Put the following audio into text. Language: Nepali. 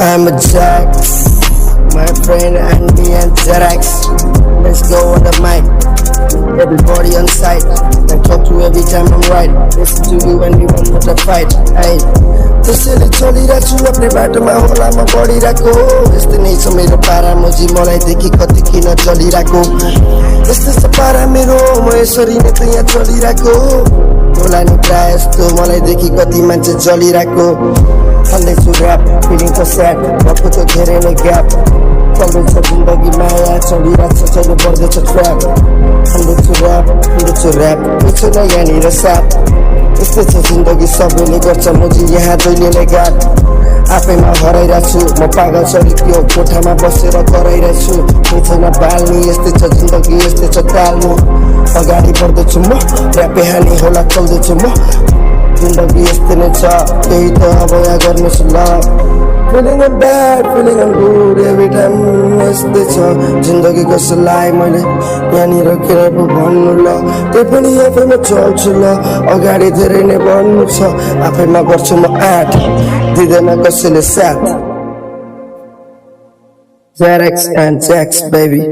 I'm a Jack, my friend and me and Zerax. Let's go on the mic, everybody on site. I talk to you every time I'm right. Listen to you when you want to fight. Hey, त्यसैले चलिरहेको छु आफ्नै बाटोमा होलामा बढिरहेको यस्तै नै छ मेरो पारा मजी मलाई देखि कति किन चलिरहेको यस्तै छ पारा मेरो म यसरी नै त यहाँ चलिरहेको होला नि प्राय जस्तो मलाई देखि कति मान्छे चलिरहेको हाल्दैछु ऱ्याप फिलिङ त स्याड भएको छ धेरै नै ग्याप चल्दैछ जिन्दगी माया चलिरहेको छ जहिले बढ्दैछ ट्र्याप हाल्दैछु ऱ्याप छ न यहाँनिर साप यस्तै छ जिन्दगी सबैले गर्छ मुजी यहाँ जहिले गाट आफैमा हराइरहेको छु म पागल सरी त्यो कोठामा बसेर कराइरहेछु केही छैन बाल्ने यस्तै छ जिन्दगी यस्तै छ ताल्नु अगाडि बढ्दैछु म ऱ्यापे हानी होला चल्दैछु म जिन्दगी यस्तै नै छ त्यही त अब यहाँ गर्नुहोस् ल Feeling I'm bad, feeling I'm good every time यस्तै छ जिन्दगी कसैलाई मैले यहाँनिर किन पो भन्नु ल त्यही पनि आफैमा चल्छु ल अगाडि धेरै नै बढ्नु छ आफैमा गर्छु म आँट दिँदैन कसैले साथ Zerax and Jax baby